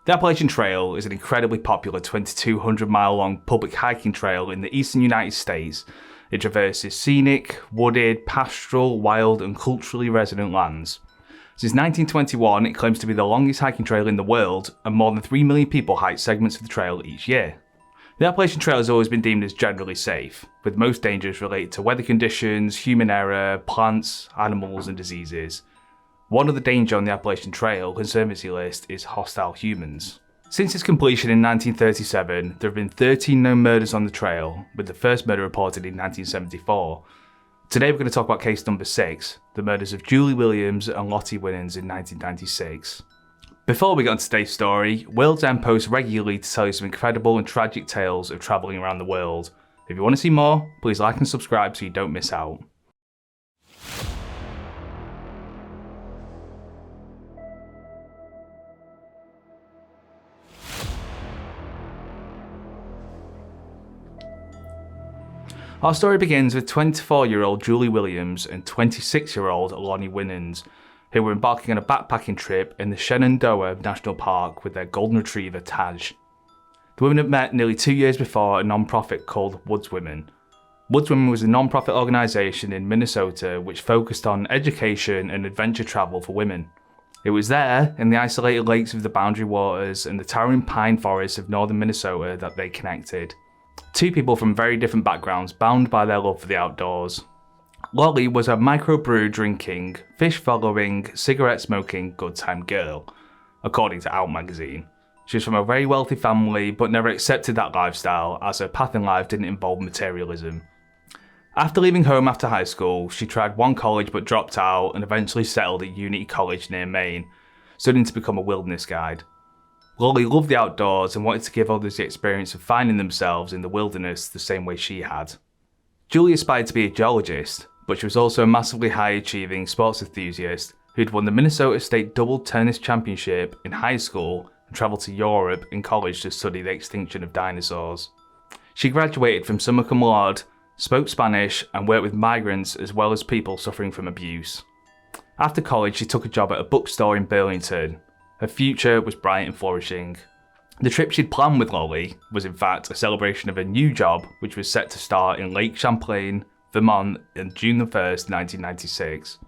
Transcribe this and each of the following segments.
The Appalachian Trail is an incredibly popular 2,200-mile-long public hiking trail in the eastern United States. It traverses scenic, wooded, pastoral, wild, and culturally resonant lands. Since 1921, it claims to be the longest hiking trail in the world, and more than 3 million people hike segments of the trail each year. The Appalachian Trail has always been deemed as generally safe, with most dangers related to weather conditions, human error, plants, animals, and diseases. One other danger on the Appalachian Trail Conservancy list is hostile humans. Since its completion in 1937, there have been 13 known murders on the trail, with the first murder reported in 1974. Today we're going to talk about case number 6, the murders of Julie Williams and Lollie Winans in 1996. Before we get on today's story, World's End posts regularly to tell you some incredible and tragic tales of travelling around the world. If you want to see more, please like and subscribe so you don't miss out. Our story begins with 24-year-old Julie Williams and 26-year-old Lollie Winans, who were embarking on a backpacking trip in the Shenandoah National Park with their golden retriever Taj. The women had met nearly 2 years before a non-profit called Woods Women. Woods Women was a non-profit organisation in Minnesota which focused on education and adventure travel for women. It was there, in the isolated lakes of the Boundary Waters and the towering pine forests of northern Minnesota, that they connected. Two people from very different backgrounds bound by their love for the outdoors. Lollie was a microbrew drinking, fish following, cigarette smoking, good time girl, according to Out magazine. She was from a very wealthy family but never accepted that lifestyle as her path in life didn't involve materialism. After leaving home after high school, she tried one college but dropped out and eventually settled at Unity College near Maine, studying to become a wilderness guide. Lollie loved the outdoors and wanted to give others the experience of finding themselves in the wilderness the same way she had. Julie aspired to be a geologist, but she was also a massively high-achieving sports enthusiast who'd won the Minnesota State Double Tennis Championship in high school and travelled to Europe in college to study the extinction of dinosaurs. She graduated from summa cum laude, spoke Spanish, and worked with migrants as well as people suffering from abuse. After college, she took a job at a bookstore in Burlington. Her future was bright and flourishing. The trip she'd planned with Lollie was in fact a celebration of a new job which was set to start in Lake Champlain, Vermont on June 1st, 1996.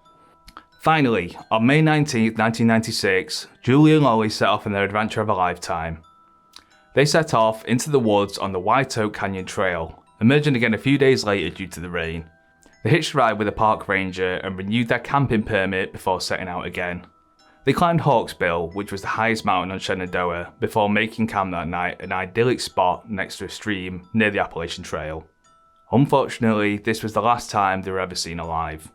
Finally, on May 19th, 1996, Julie and Lollie set off on their adventure of a lifetime. They set off into the woods on the White Oak Canyon Trail, emerging again a few days later due to the rain. They hitched a ride with a park ranger and renewed their camping permit before setting out again. They climbed Hawksbill, which was the highest mountain on Shenandoah, before making camp that night at an idyllic spot next to a stream near the Appalachian Trail. Unfortunately, this was the last time they were ever seen alive.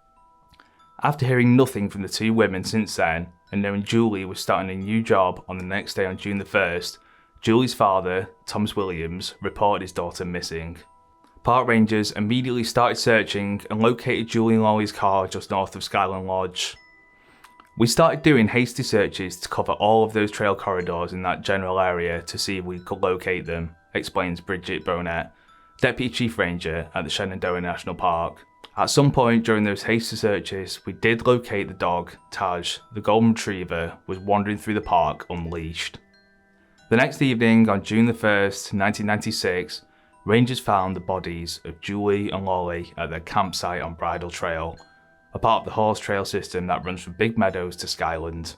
After hearing nothing from the two women since then, and knowing Julie was starting a new job on the next day on June 1st, Julie's father, Thomas Williams, reported his daughter missing. Park rangers immediately started searching and located Julie and Lollie's car just north of Skyland Lodge. We started doing hasty searches to cover all of those trail corridors in that general area to see if we could locate them, explains Bridget Bonnet, Deputy Chief Ranger at the Shenandoah National Park. At some point during those hasty searches, we did locate the dog, Taj, the golden retriever, was wandering through the park unleashed. The next evening, on June 1st, 1996, rangers found the bodies of Julie and Lollie at their campsite on Bridle Trail, a part of the horse trail system that runs from Big Meadows to Skyland.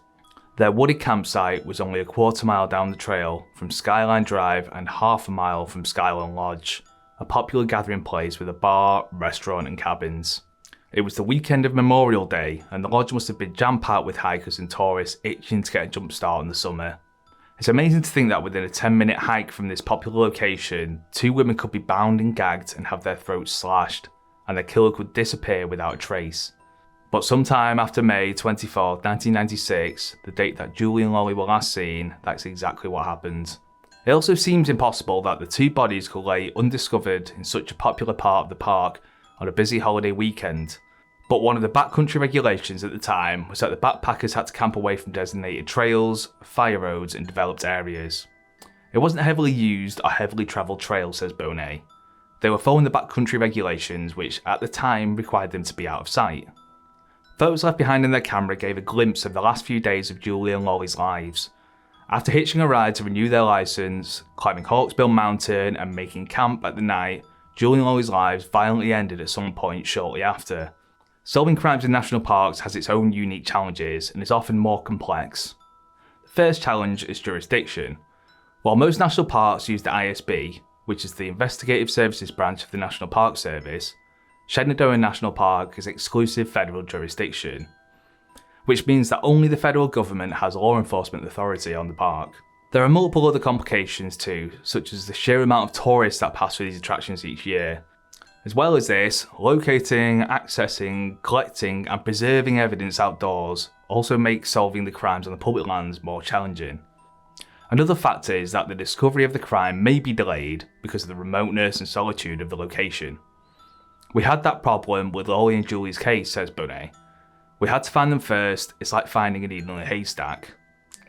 Their wooded campsite was only a quarter mile down the trail from Skyline Drive and half a mile from Skyland Lodge, a popular gathering place with a bar, restaurant and cabins. It was the weekend of Memorial Day and the lodge must have been jam-packed with hikers and tourists itching to get a jump start in the summer. It's amazing to think that within a 10-minute hike from this popular location, two women could be bound and gagged and have their throats slashed, and their killer could disappear without a trace. But sometime after May 24, 1996, the date that Julie and Lollie were last seen, that's exactly what happened. It also seems impossible that the two bodies could lay undiscovered in such a popular part of the park on a busy holiday weekend. But one of the backcountry regulations at the time was that the backpackers had to camp away from designated trails, fire roads and developed areas. It wasn't a heavily used or heavily travelled trail, says Bonnet. They were following the backcountry regulations which at the time required them to be out of sight. Photos left behind in their camera gave a glimpse of the last few days of Julie and Lollie's lives. After hitching a ride to renew their license, climbing Hawksbill Mountain and making camp at the night, Julie and Lollie's lives violently ended at some point shortly after. Solving crimes in national parks has its own unique challenges and is often more complex. The first challenge is jurisdiction. While most national parks use the ISB, which is the Investigative Services branch of the National Park Service, Shenandoah National Park is exclusive federal jurisdiction, which means that only the federal government has law enforcement authority on the park. There are multiple other complications too, such as the sheer amount of tourists that pass through these attractions each year. As well as this, locating, accessing, collecting and preserving evidence outdoors also makes solving the crimes on the public lands more challenging. Another factor is that the discovery of the crime may be delayed because of the remoteness and solitude of the location. "We had that problem with Lollie and Julie's case," says Bonet. "We had to find them first. It's like finding a needle in a haystack."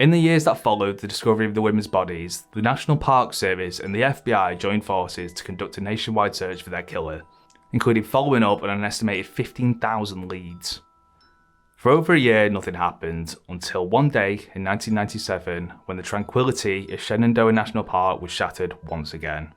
In the years that followed the discovery of the women's bodies, the National Park Service and the FBI joined forces to conduct a nationwide search for their killer, including following up on an estimated 15,000 leads. For over a year, nothing happened, until one day in 1997, when the tranquility of Shenandoah National Park was shattered once again.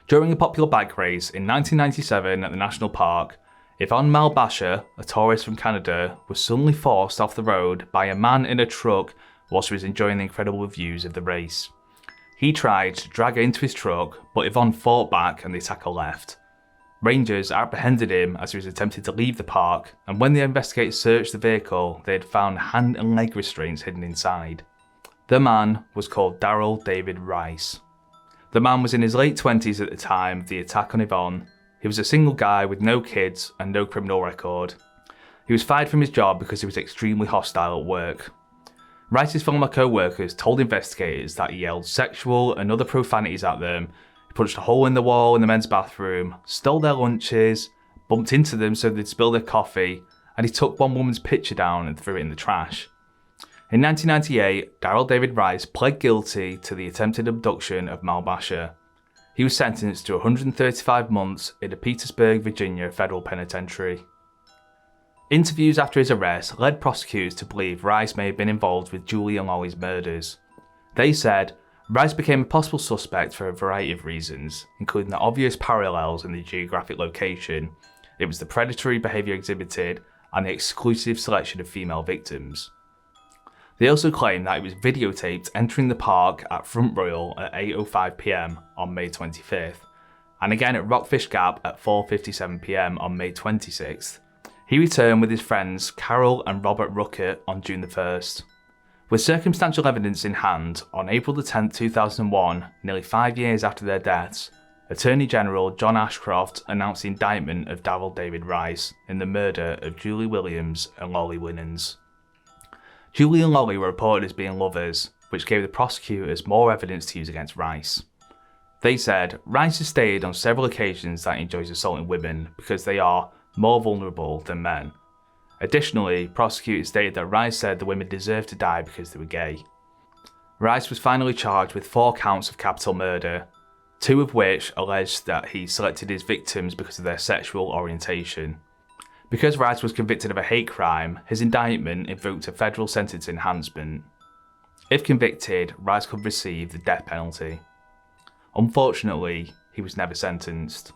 During a popular bike race in 1997 at the National Park, Yvonne Malbasher, a tourist from Canada, was suddenly forced off the road by a man in a truck while she was enjoying the incredible views of the race. He tried to drag her into his truck, but Yvonne fought back and the attacker left. Rangers apprehended him as he was attempting to leave the park, and when the investigators searched the vehicle, they had found hand and leg restraints hidden inside. The man was called Daryl David Rice. The man was in his late 20s at the time of the attack on Yvonne. He was a single guy with no kids and no criminal record. He was fired from his job because he was extremely hostile at work. Rice's former co-workers told investigators that he yelled sexual and other profanities at them. He punched a hole in the wall in the men's bathroom, stole their lunches, bumped into them so they'd spill their coffee, and he took one woman's picture down and threw it in the trash. In 1998, Daryl David Rice pled guilty to the attempted abduction of Malbasher. He was sentenced to 135 months in a Petersburg, Virginia federal penitentiary. Interviews after his arrest led prosecutors to believe Rice may have been involved with Julie and Lollie's murders. They said Rice became a possible suspect for a variety of reasons, including the obvious parallels in the geographic location, it was the predatory behaviour exhibited, and the exclusive selection of female victims. They also claimed that it was videotaped entering the park at Front Royal at 8:05 p.m. on May 25th, and again at Rockfish Gap at 4:57 p.m. on May 26th. He returned with his friends Carol and Robert Ruckert on June the 1st. With circumstantial evidence in hand, on April the 10th, 2001, nearly 5 years after their deaths, Attorney General John Ashcroft announced the indictment of Daryl David Rice in the murder of Julie Williams and Lollie Winans. Julie and Lollie were reported as being lovers, which gave the prosecutors more evidence to use against Rice. They said Rice has stated on several occasions that he enjoys assaulting women because they are more vulnerable than men. Additionally, prosecutors stated that Rice said the women deserved to die because they were gay. Rice was finally charged with 4 counts of capital murder, 2 of which alleged that he selected his victims because of their sexual orientation. Because Rice was convicted of a hate crime, his indictment invoked a federal sentence enhancement. If convicted, Rice could receive the death penalty. Unfortunately, he was never sentenced.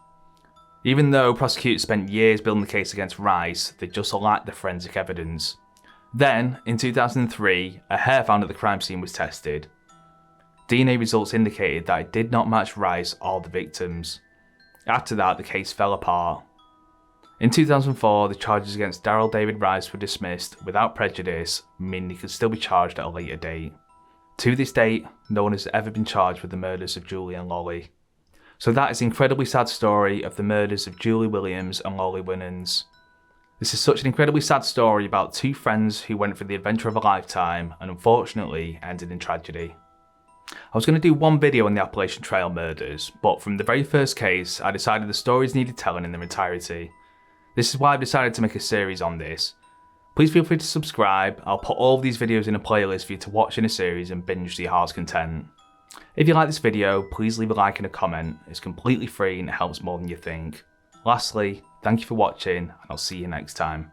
Even though prosecutors spent years building the case against Rice, they just lacked the forensic evidence. Then, in 2003, a hair found at the crime scene was tested. DNA results indicated that it did not match Rice or the victims. After that, the case fell apart. In 2004, the charges against Daryl David Rice were dismissed without prejudice, meaning he could still be charged at a later date. To this date, no one has ever been charged with the murders of Julie and Lollie. So that is the incredibly sad story of the murders of Julie Williams and Lollie Winans. This is such an incredibly sad story about 2 friends who went for the adventure of a lifetime and unfortunately ended in tragedy. I was going to do one video on the Appalachian Trail murders, but from the very first case, I decided the stories needed telling in their entirety. This is why I've decided to make a series on this. Please feel free to subscribe. I'll put all of these videos in a playlist for you to watch in a series and binge to your heart's content. If you like this video, please leave a like and a comment. It's completely free and it helps more than you think. Lastly, thank you for watching and I'll see you next time.